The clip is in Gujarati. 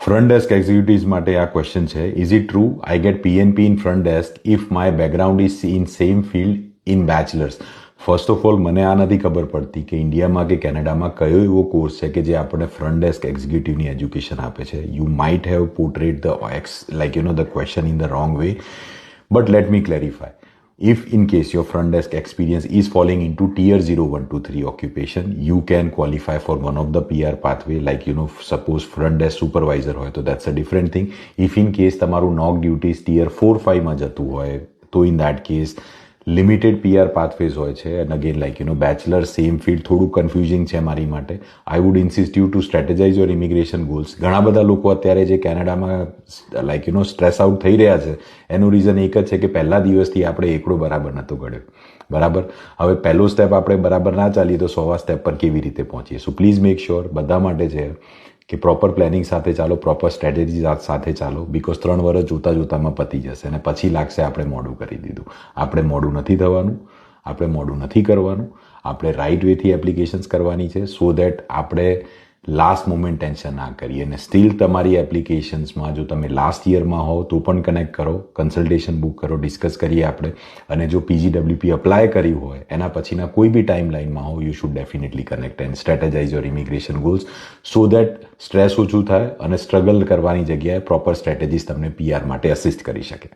ફ્રન્ટ ડેસ્ક એક્ઝિક્યુટિવ્સ માટે આ ક્વેશ્ચન છે. Is it true I get PNP in front desk if my background is in same field in bachelors? First of all મને આ નથી ખબર પડતી કે ઇન્ડિયામાં કે કેનેડામાં કયો એવો કોર્સ છે કે જે આપણને ફ્રન્ટ ડેસ્ક એક્ઝિક્યુટિવની એજ્યુકેશન આપે છે. You might have portrait the question in the wrong way, but let me clarify. If in case your front desk experience is falling into tier 0, 1, 2, 3 occupation, you can qualify for one of the PR pathway, like, suppose front desk supervisor હોય તો that's a different thing. If in case તમારું knock duties tier 4, 5 માં જતું હોય તો in that case limited PR pathways હોય છે. And again bachelor same field થોડું કન્ફ્યુઝિંગ છે મારી માટે. I would insist you to strategize your immigration goals. ઘણા બધા લોકો અત્યારે જે કેનેડામાં સ્ટ્રેસ આઉટ થઈ રહ્યા છે એનું રીઝન એક જ છે કે પહેલા દિવસથી આપણે એકડો બરાબર નહોતો ગળ્યો. બરાબર, હવે પહેલો સ્ટેપ આપણે બરાબર ના ચાલીએ તો 100 સ્ટેપ પર કેવી રીતે પહોંચીએ? સો પ્લીઝ મેક શ્યોર બધા માટે છે કે પ્રોપર પ્લાનિંગ સાથે ચાલો, પ્રોપર સ્ટ્રેટેજી સાથે ચાલો. બિકોઝ 3 વર્ષ જોતામાં પતી જશે અને પછી લાગશે આપણે મોડું કરી દીધું. આપણે મોડું નથી થવાનું, આપણે મોડું નથી કરવાનું. આપણે રાઇટ વેથી એપ્લિકેશન્સ કરવાની છે સો દેટ આપણે લાસ્ટ મોમેન્ટ ટેન્શન ના કરીએ. અને સ્ટીલ તમારી એપ્લિકેશન્સમાં જો તમે લાસ્ટ યરમાં હોવ તો પણ કનેક્ટ કરો, કન્સલ્ટેશન બુક કરો, ડિસ્કસ કરીએ આપણે. અને જો PGWP અપ્લાય કર્યું હોય એના પછીના કોઈ બી ટાઈમ લાઇનમાં હો, you should definitely connect and strategize your immigration goals so that stress ઓછું થાય અને સ્ટ્રગલ કરવાની જગ્યાએ પ્રોપર સ્ટ્રેટેજીસ તમને PR માટે અસિસ્ટ કરી શકે.